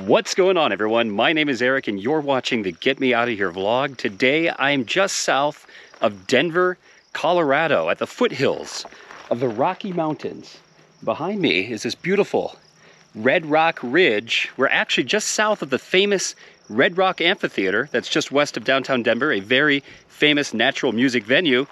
What's going on, everyone? My name is Eric and you're watching the Get Me Out of Here vlog. Today I'm just south of Denver, Colorado at the foothills of the Rocky Mountains. Behind me is this beautiful Red Rock Ridge. We're actually just south of the famous Red Rock Amphitheater that's just west of downtown Denver, a very famous natural music venue.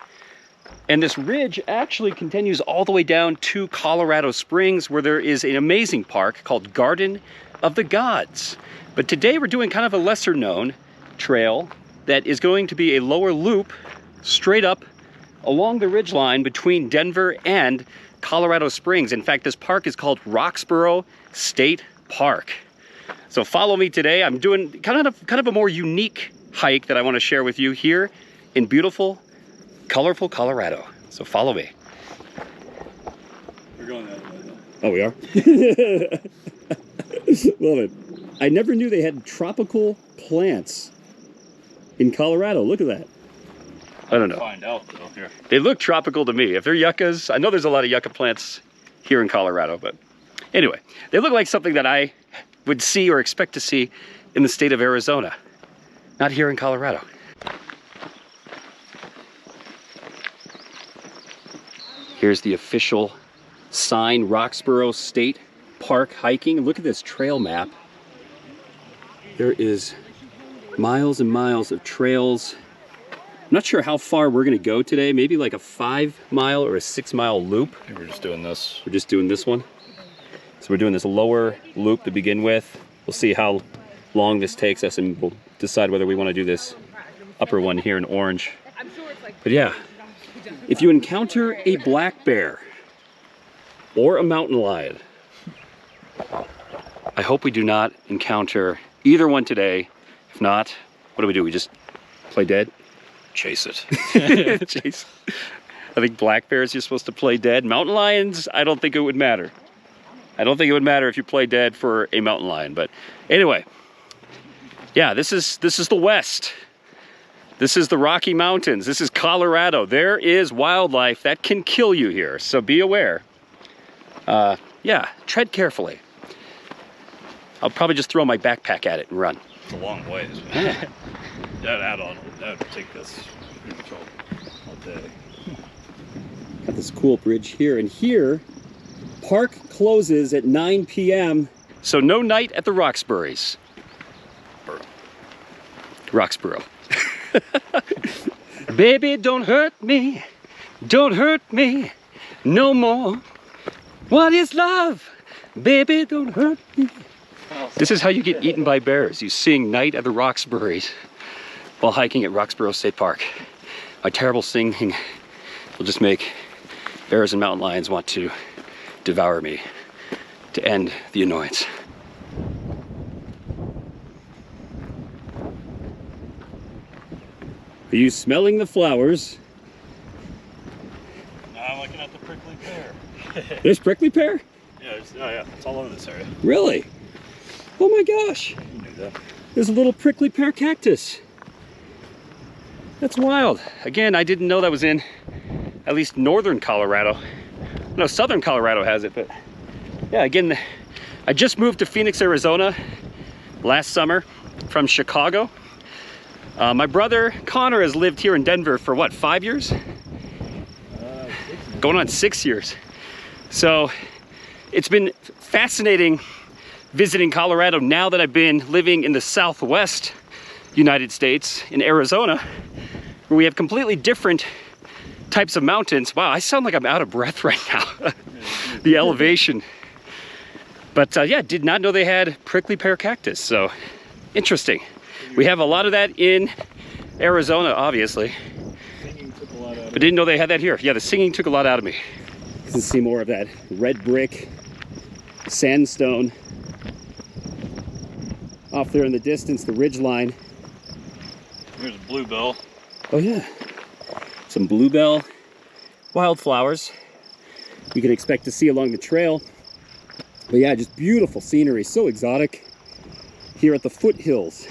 And this ridge actually continues all the way down to Colorado Springs, where there is an amazing park called Garden of the Gods. But today we're doing kind of a lesser known trail that is going to be a lower loop straight up along the ridgeline between Denver and Colorado Springs. In fact, this park is called Roxborough State Park. So follow me today. I'm doing kind of a more unique hike that I want to share with you here in beautiful, colorful Colorado. So follow me. We're going that way though. Oh, we are? Love it. I never knew they had tropical plants in Colorado. Look at that. I don't know. Find out though here. They look tropical to me. If they're yuccas, I know there's a lot of yucca plants here in Colorado, but anyway, they look like something that I would see or expect to see in the state of Arizona, not here in Colorado. Here's the official sign, Roxborough State Park hiking. Look at this trail map. There is miles and miles of trails. I'm not sure how far we're gonna go today. Maybe like a 5-mile or a 6-mile loop. I think we're just doing this. We're just doing this one. So we're doing this lower loop to begin with. We'll see how long this takes us and we'll decide whether we want to do this upper one here in orange. But yeah, if you encounter a black bear or a mountain lion, I hope we do not encounter either one today. If not, what do? We just play dead? Chase it. Chase. I think black bears you're supposed to play dead. Mountain lions, I don't think it would matter. I don't think it would matter if you play dead for a mountain lion. But anyway, yeah, this is the West. This is the Rocky Mountains. This is Colorado. There is wildlife that can kill you here, so be aware. Yeah, tread carefully. I'll probably just throw my backpack at it and run. It's a long ways. Yeah. That would take us all day. Got this cool bridge here, and here, park closes at 9 p.m. So no night at the Roxburys. Roxborough. Baby, don't hurt me no more. What is love? Baby, don't hurt me. This is how you get eaten by bears. You sing Night at the Roxburys while hiking at Roxborough State Park. My terrible singing will just make bears and mountain lions want to devour me to end the annoyance. Are you smelling the flowers? No, I'm looking at the prickly pear. There's prickly pear? Yeah, it's all over this area. Really? Oh my gosh. You knew that. There's a little prickly pear cactus. That's wild. Again, I didn't know that was in at least northern Colorado. No, southern Colorado has it, but yeah, again, I just moved to Phoenix, Arizona last summer from Chicago. My brother Connor has lived here in Denver for what, 5 years? Going on 6 years. So it's been fascinating visiting Colorado now that I've been living in the Southwest United States in Arizona, where we have completely different types of mountains. Wow, I sound like I'm out of breath right now. The elevation. But yeah, did not know they had prickly pear cactus. So interesting. We have a lot of that in Arizona, obviously. Singing took a lot out of But didn't know they had that here. Yeah, the singing took a lot out of me. You can see more of that red brick, sandstone. Off there in the distance, the ridge line. Here's a bluebell. Oh yeah, some bluebell wildflowers you can expect to see along the trail. But yeah, just beautiful scenery, so exotic here at the foothills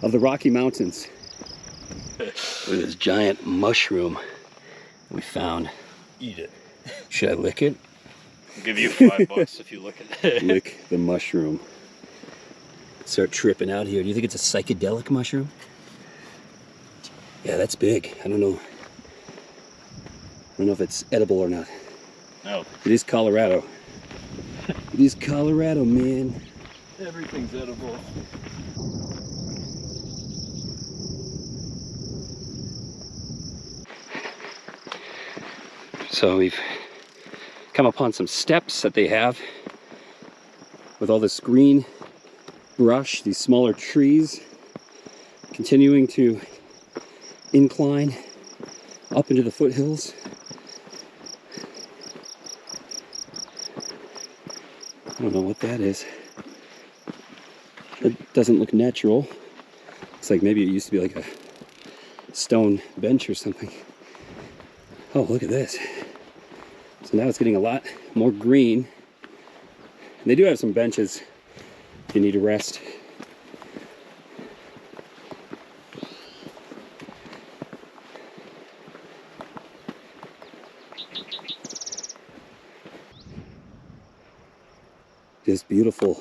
of the Rocky Mountains. Look at this giant mushroom we found. Eat it. Should I lick it? I'll give you $5 if you look at it. Lick the mushroom. Start tripping out here. Do you think it's a psychedelic mushroom? Yeah, that's big. I don't know. I don't know if it's edible or not. No. It is Colorado. It is Colorado, man. Everything's edible. So we've come upon some steps that they have with all this green brush, these smaller trees continuing to incline up into the foothills. I don't know what that is. It doesn't look natural. It's like maybe it used to be like a stone bench or something. Oh, look at this. So now it's getting a lot more green. And they do have some benches if you need to rest. This beautiful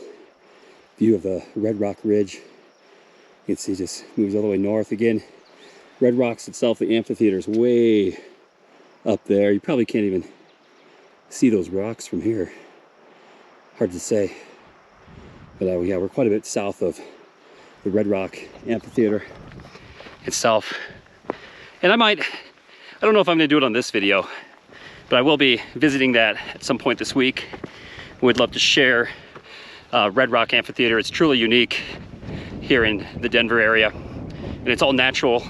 view of the Red Rock Ridge. You can see just moves all the way north. Again, Red Rocks itself, the amphitheater is way up there. You probably can't even see those rocks from here. Hard to say. But yeah, we're quite a bit south of the Red Rock Amphitheater itself. And I don't know if I'm gonna do it on this video, but I will be visiting that at some point this week. Would love to share Red Rock Amphitheater. It's truly unique here in the Denver area. And it's all natural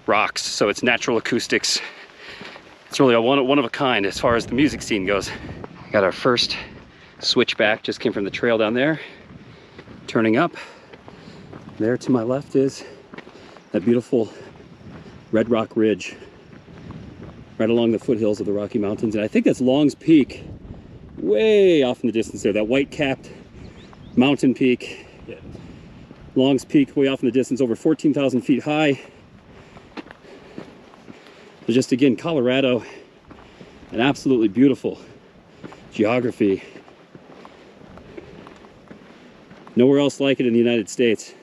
rocks, so it's natural acoustics. It's really a one of a kind as far as the music scene goes. Got our first switchback, just came from the trail down there. Turning up. There to my left is that beautiful Red Rock Ridge, right along the foothills of the Rocky Mountains. And I think that's Long's Peak, way off in the distance there, that white-capped mountain peak. Yeah. Long's Peak, way off in the distance, over 14,000 feet high. So just again, Colorado, an absolutely beautiful geography. Nowhere else like it in the United States.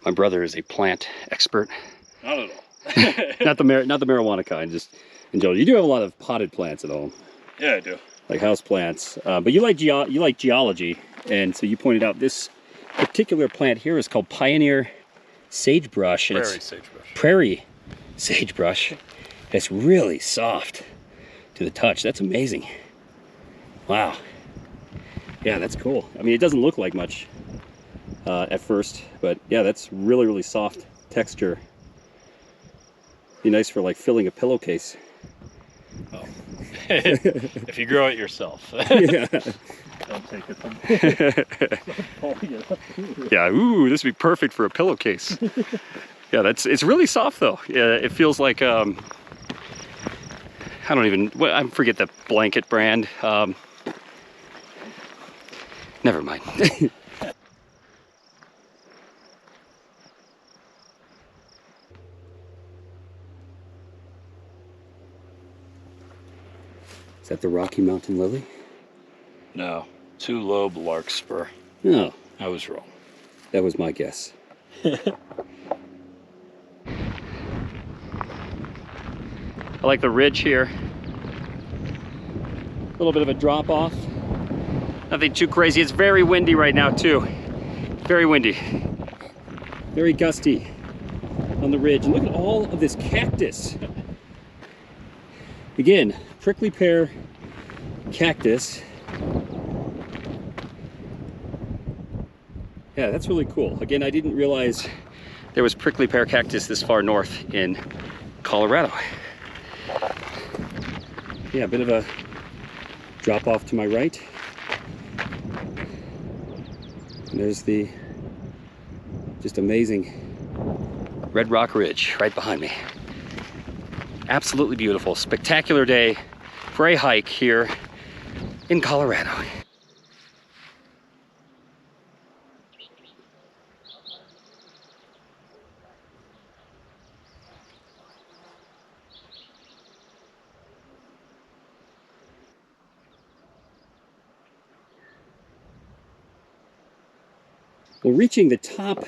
My brother is a plant expert. Not at all. not the marijuana kind, just in general. You do have a lot of potted plants at home. Yeah, I do. Like house plants, but you like geology, and so you pointed out this particular plant here is called Pioneer Sagebrush. And Prairie it's sagebrush. Prairie sagebrush. It's really soft to the touch. That's amazing. Wow. Yeah, that's cool. I mean, it doesn't look like much at first, but yeah, that's really, really soft texture. Be nice for like filling a pillowcase. Oh. If you grow it yourself. Yeah. Don't take it. Yeah, ooh, this would be perfect for a pillowcase. Yeah, it's really soft though. Yeah, it feels like I forget the blanket brand. Never mind. Is that the Rocky Mountain lily? No, two-lobe larkspur. No, I was wrong. that was my guess. I like the ridge here. A little bit of a drop off. Nothing too crazy. It's very windy right now too. Very windy. Very gusty on the ridge. And look at all of this cactus. Again, prickly pear cactus. Yeah, that's really cool. Again, I didn't realize there was prickly pear cactus this far north in Colorado. Yeah, a bit of a drop off to my right. And there's the just amazing Red Rock Ridge right behind me. Absolutely beautiful, spectacular day for a hike here in Colorado. Well, reaching the top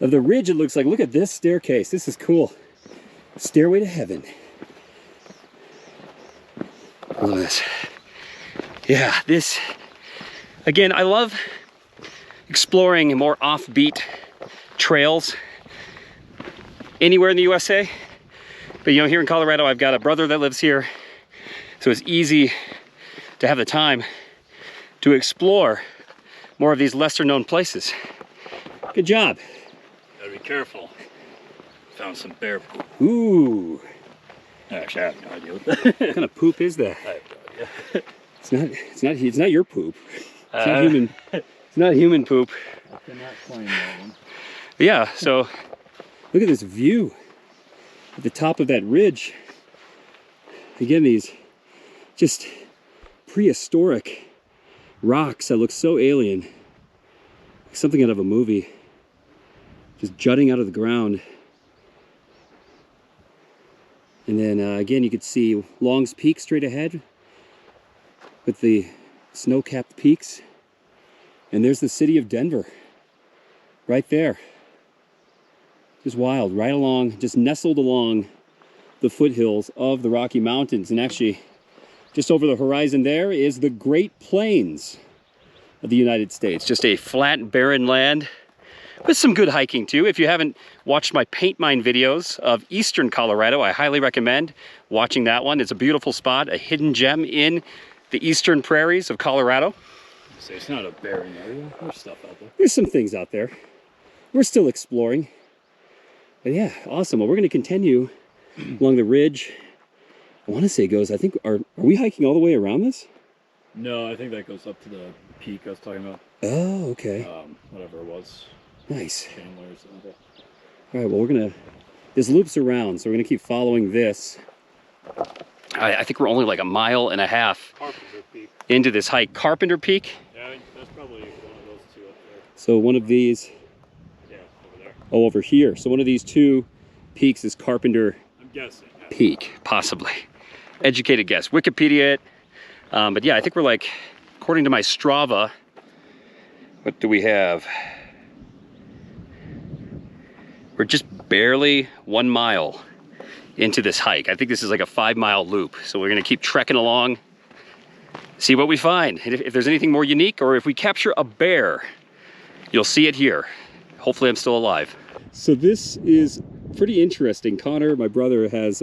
of the ridge, it looks like, look at this staircase. This is cool. Stairway to heaven. Look at this. Yeah, this, again, I love exploring more offbeat trails anywhere in the USA. But you know, here in Colorado, I've got a brother that lives here. So it's easy to have the time to explore more of these lesser known places. Good job. Gotta be careful. Found some bear poop. Ooh. Actually, I have no idea what that is. What kind of poop is that? I have no idea. It's not your poop. It's not human. It's not human poop. I cannot claim that one. Yeah, so look at this view at the top of that ridge. Again, these just prehistoric rocks that look so alien. Like something out of a movie. Just jutting out of the ground. And then again, you could see Long's Peak straight ahead with the snow-capped peaks. And there's the city of Denver right there. Just wild, right along, just nestled along the foothills of the Rocky Mountains. And actually, just over the horizon there is the Great Plains of the United States. Just a flat, barren land with some good hiking too. If you haven't watched my paint mine videos of eastern Colorado, I highly recommend watching that one. It's a beautiful spot, a hidden gem in the eastern prairies of Colorado. So it's not a barren area. There's stuff out there. There's some things out there. We're still exploring. But yeah, awesome. Well, we're going to continue along the ridge. I want to say it goes, I think, are we hiking all the way around this? No, I think that goes up to the peak I was talking about. Oh, okay. Whatever it was. Nice. Chandler or something. All right, well, we're going to, this loops around, so we're going to keep following this. I think we're only like 1.5 miles Carpenter Peak. into this hike. Carpenter Peak? Yeah, that's probably one of those two up there. So one of these, Yeah, over there. oh, over here. So one of these two peaks is Carpenter I'm guessing. Yeah. Peak, possibly. Educated guess. Wikipedia it. But yeah, I think we're like, according to my Strava, what do we have? We're just barely 1 mile into this hike. I think this is like a 5-mile loop. So we're gonna keep trekking along, see what we find. And if there's anything more unique, or if we capture a bear, you'll see it here. Hopefully I'm still alive. So this is pretty interesting. Connor, my brother, has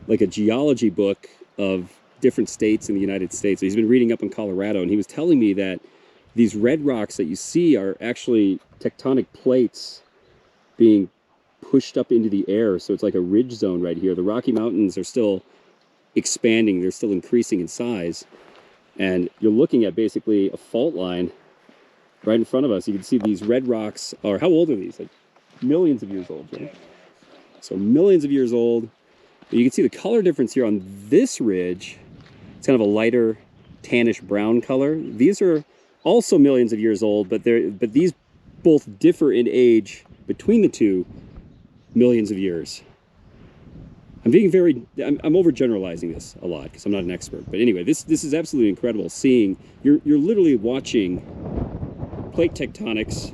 like a geology book of different states in the United States. So he's been reading up in Colorado, and he was telling me that these red rocks that you see are actually tectonic plates being pushed up into the air. So it's like a ridge zone right here. The Rocky Mountains are still expanding. They're still increasing in size. And you're looking at basically a fault line right in front of us. You can see these red rocks are, how old are these? Like millions of years old, right? So millions of years old. But you can see the color difference here on this ridge. It's kind of a lighter tannish brown color. These are also millions of years old, but these both differ in age between the two millions of years. I'm being I'm overgeneralizing this a lot because I'm not an expert. But anyway, this is absolutely incredible seeing, you're literally watching plate tectonics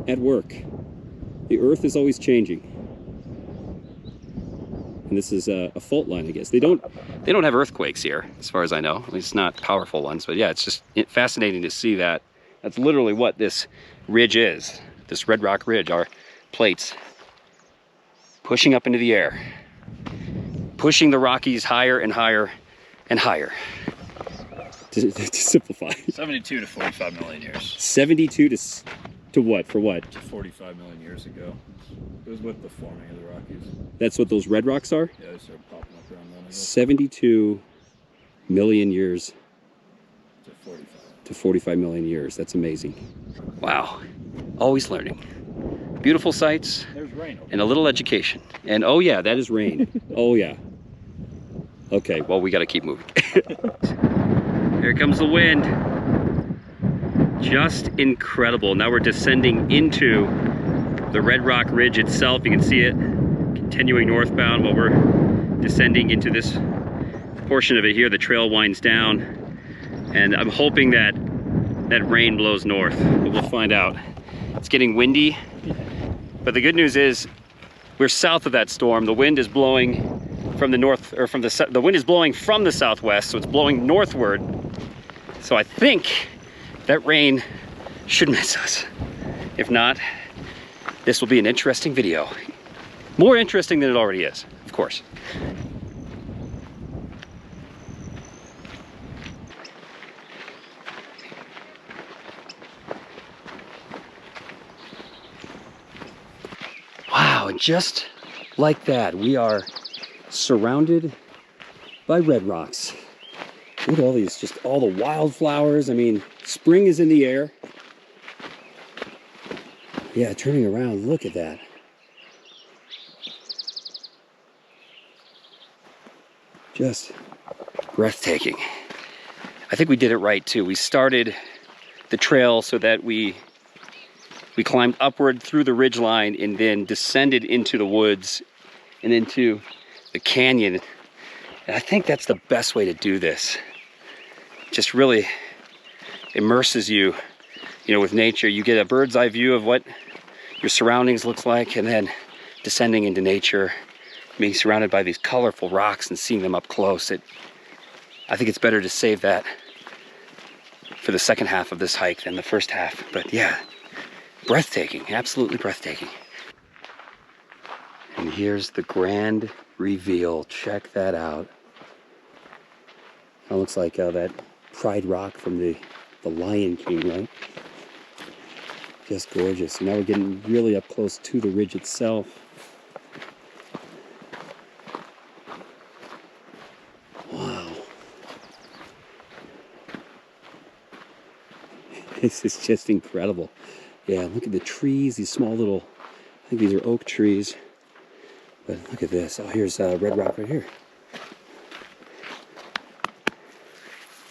at work. The earth is always changing. And this is a fault line, I guess. They don't have earthquakes here, as far as I know. At least not powerful ones. But yeah, it's just fascinating to see that. That's literally what this ridge is. This red rock ridge are plates pushing up into the air, pushing the Rockies higher and higher and higher. To simplify. 72 to 45 million years. 72 to what? For what? To 45 million years ago. It was with the forming of the Rockies. That's what those red rocks are? Yeah, they started popping up around then, I guess. 72 million years To 45. to 45 million years. That's amazing. Wow. Always learning. Beautiful sights. There's rain over and a little education. And oh yeah, that is rain. Oh yeah. Okay, well, we got to keep moving. Here comes the wind. Just incredible. Now we're descending into the Red Rock Ridge itself. You can see it continuing northbound while we're descending into this portion of it here. The trail winds down, and I'm hoping that that rain blows north, but we'll find out. It's getting windy, but the good news is we're south of that storm. The wind is blowing from the north, or from the wind is blowing from the southwest, so it's blowing northward. So I think that rain should miss us. If not, this will be an interesting video. More interesting than it already is, of course. Wow, and just like that, we are surrounded by red rocks. Look at all these, just all the wildflowers. I mean, spring is in the air. Yeah, turning around, look at that. Just breathtaking. I think we did it right too. We started the trail so that we climbed upward through the ridge line and then descended into the woods and into the canyon. And I think that's the best way to do this. Just really immerses you, with nature. You get a bird's eye view of what your surroundings looks like, and then descending into nature, being surrounded by these colorful rocks and seeing them up close. I think it's better to save that for the second half of this hike than the first half. But yeah, breathtaking, absolutely breathtaking. And here's the grand reveal. Check that out. That looks like that Pride Rock from the Lion King, right? Just gorgeous. And now we're getting really up close to the ridge itself. Wow. This is just incredible. Yeah, look at the trees, these small little, I think these are oak trees. But look at this. Oh, here's red rock right here.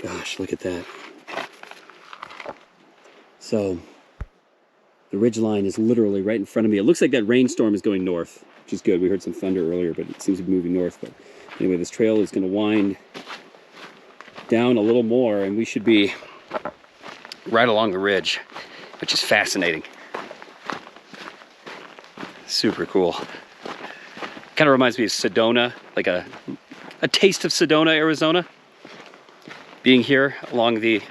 Gosh, look at that. So, the ridge line is literally right in front of me. It looks like that rainstorm is going north, which is good. We heard some thunder earlier, but it seems to be moving north. But anyway, this trail is going to wind down a little more, and we should be right along the ridge, which is fascinating. Super cool. Kind of reminds me of Sedona, like a taste of Sedona, Arizona. Being here along the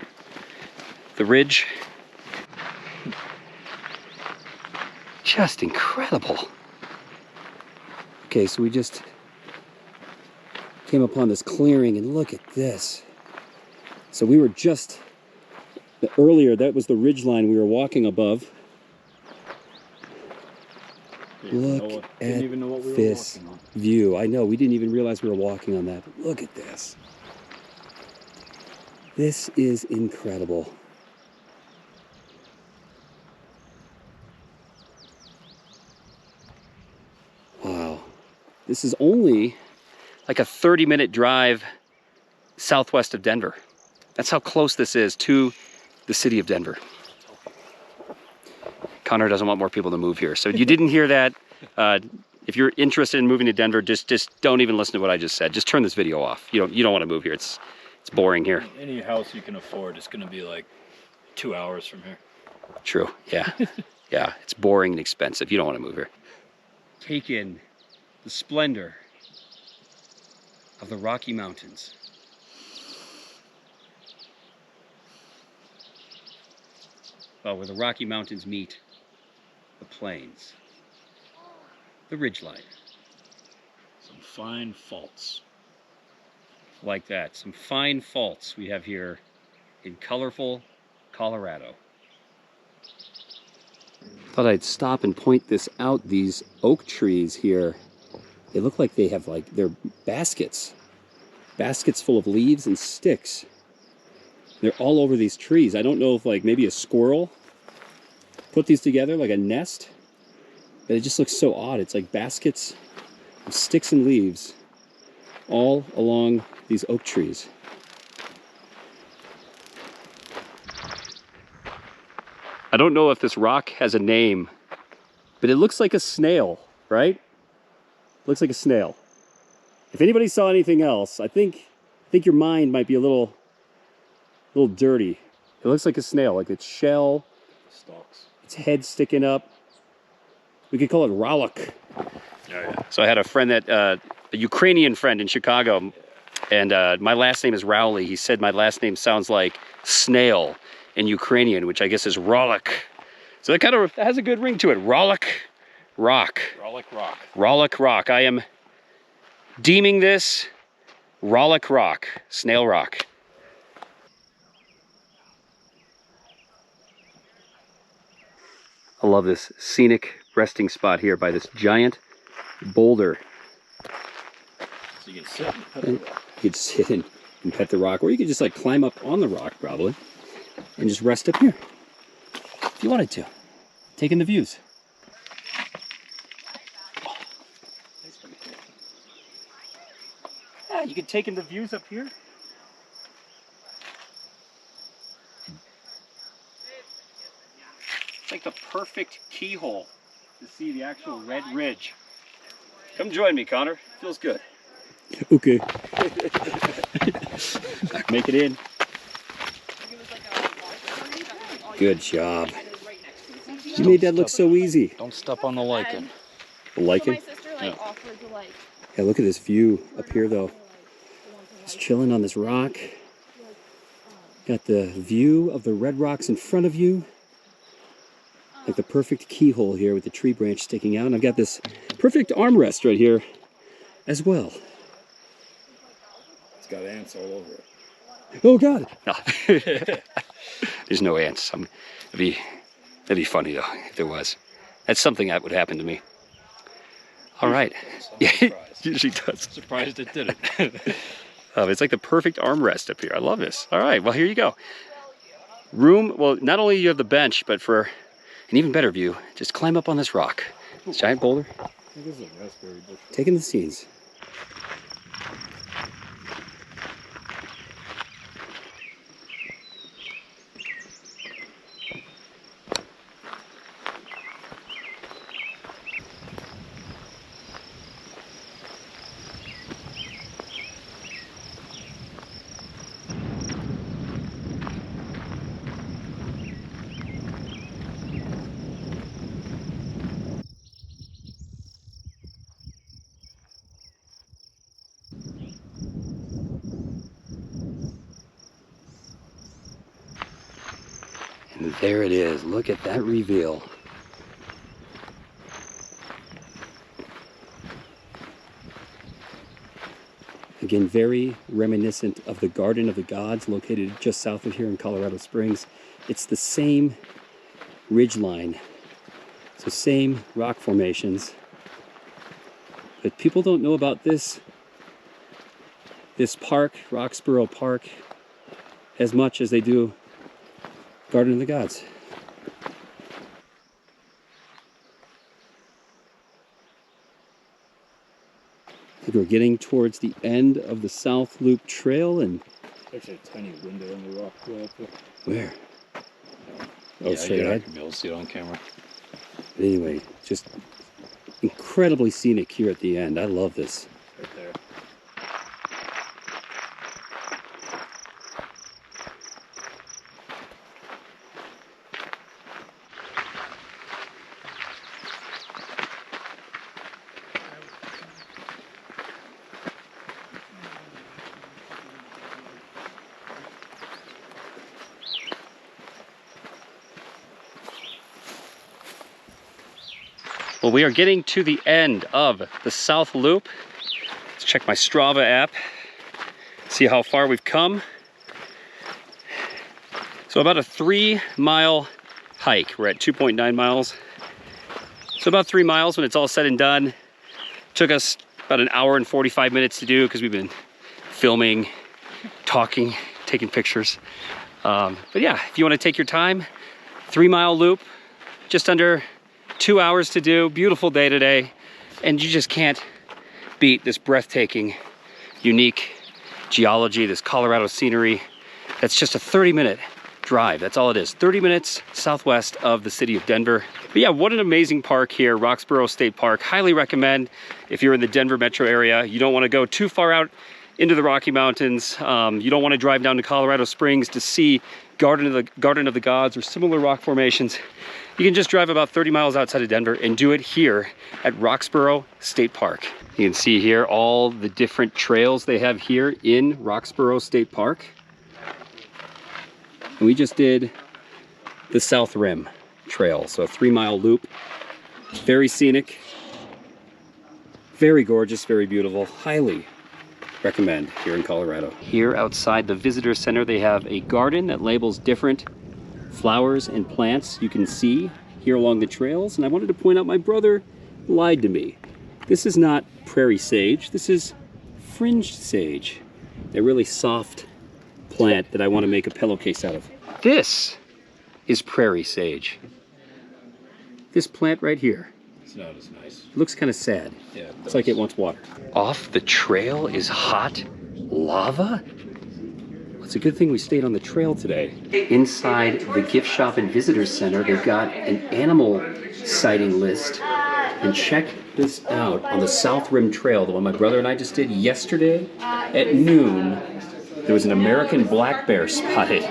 ridge. Just incredible. Okay, so we just came upon this clearing, and look at this. So we were just earlier, that was the ridge line we were walking above. Look at this view. I know, we didn't even realize we were walking on that. But look at this. This is incredible. Wow. This is only like a 30-minute drive southwest of Denver. That's how close this is to the city of Denver. Connor doesn't want more people to move here. So you didn't hear that. If you're interested in moving to Denver, just don't even listen to what I just said. Just turn this video off. You don't want to move here. It's boring here. Any house you can afford is going to be like 2 hours from here. True. Yeah. Yeah. It's boring and expensive. You don't want to move here. Take in the splendor of the Rocky Mountains. Well, where the Rocky Mountains meet the plains, the ridgeline. Some fine faults. Like that, some fine faults we have here in colorful Colorado. Thought I'd stop and point this out. These oak trees here, they look like they have they're baskets full of leaves and sticks. They're all over these trees. I don't know if maybe a squirrel put these together like a nest, but it just looks so odd. It's like baskets of sticks and leaves all along these oak trees. I don't know if this rock has a name, but it looks like a snail, right? Looks like a snail. If anybody saw anything else, I think your mind might be a little dirty. It looks like a snail, like its shell Stalks. Its head sticking up. We could call it Rollick. Oh, yeah. So I had a friend that, a Ukrainian friend in Chicago, and my last name is Rowley. He said my last name sounds like snail in Ukrainian, which I guess is Rollick. So that kind of has a good ring to it. Rollick Rock. Rollick Rock. Rollick Rock. I am deeming this Rollick Rock, Snail Rock. I love this scenic resting spot here by this giant boulder. So you can sit and pet the rock. You could sit and pet the rock, or you could just like climb up on the rock probably and just rest up here if you wanted to, taking the views. Yeah, you could take in the views up here. It's like the perfect keyhole to see the actual Red Ridge. Come join me, Connor. Feels good. Okay. Make it in. Good job. You made that look so easy. Don't step on the lichen. The lichen? So my sister like offered to like. Yeah, look at this view up here though. Just chilling on this rock. Got the view of the red rocks in front of you. Like the perfect keyhole here with the tree branch sticking out. And I've got this perfect armrest right here as well. It's got ants all over it. Oh God! No. There's no ants. That'd be funny though if there was. That's something that would happen to me. All right. Yeah, it usually does. Surprised it didn't. It's like the perfect armrest up here. I love this. All right, well, here you go. Room, well, not only you have the bench, but for an even better view, just climb up on this rock. This giant boulder. This is a raspberry bush. Taking the scenes. And there it is. Look at that reveal. Again, very reminiscent of the Garden of the Gods located just south of here in Colorado Springs. It's the same ridge line, so same rock formations. But people don't know about this park, Roxborough Park, as much as they do Garden of the Gods. I think we're getting towards the end of the South Loop Trail, and There's a tiny window in the rock way up there. where? Oh, Yeah, straight you're ahead. not gonna be able to see it on camera. But anyway, just incredibly scenic here at the end. I love this. Right there. Well, we are getting to the end of the South Loop. Let's check my Strava app, see how far we've come. So about a 3-mile hike. We're at 2.9 miles. So about 3 miles when it's all said and done. Took us about an hour and 45 minutes to do because we've been filming, talking, taking pictures. But yeah, if you want to take your time, 3-mile loop, just under 2 hours to do. Beautiful day today, and you just can't beat this breathtaking, unique geology, this Colorado scenery. That's just a 30-minute drive. That's all it is. 30 minutes southwest of the city of Denver. But yeah, what an amazing park here, Roxborough State Park. Highly recommend if you're in the Denver metro area. You don't want to go too far out into the Rocky Mountains. You don't want to drive down to Colorado Springs to see Garden of the Gods, or similar rock formations, you can just drive about 30 miles outside of Denver and do it here at Roxborough State Park. You can see here all the different trails they have here in Roxborough State Park. And we just did the South Rim Trail, so a 3-mile loop. Very scenic, very gorgeous, very beautiful. Highly recommend here in Colorado. Here outside the visitor center, they have a garden that labels different flowers and plants you can see here along the trails. And I wanted to point out, my brother lied to me. This is not prairie sage, this is fringed sage. A really soft plant that I want to make a pillowcase out of. This is prairie sage. This plant right here. It's not as nice. It looks kind of sad. Yeah. It's like it wants water. Off the trail is hot lava? Well, it's a good thing we stayed on the trail today. Inside the gift shop and visitor center, they've got an animal sighting list. And check this out on the South Rim Trail, the one my brother and I just did yesterday at noon. There was an American black bear spotted.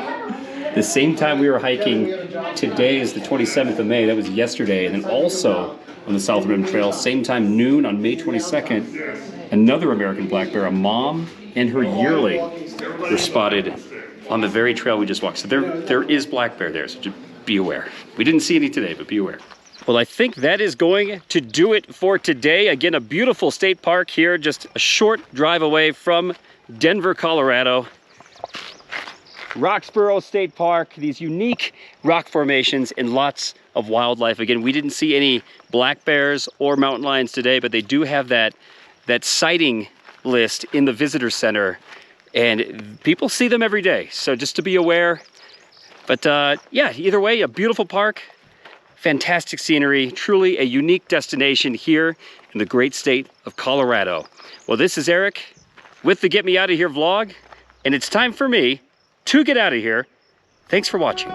The same time we were hiking, today is the 27th of May, that was yesterday, and then also on the South Rim Trail, same time noon on May 22nd, another American black bear, a mom and her yearling, were spotted on the very trail we just walked. So there is black bear there, so just be aware. We didn't see any today, but be aware. Well, I think that is going to do it for today. Again, a beautiful state park here, just a short drive away from Denver, Colorado. Roxborough State Park, these unique rock formations and lots of wildlife. Again, we didn't see any black bears or mountain lions today, but they do have that sighting list in the visitor center, and people see them every day. So just to be aware. But yeah, either way, a beautiful park, fantastic scenery, truly a unique destination here in the great state of Colorado. Well, this is Eric with the Get Me Out of Here vlog, and it's time for me to get out of here. Thanks for watching.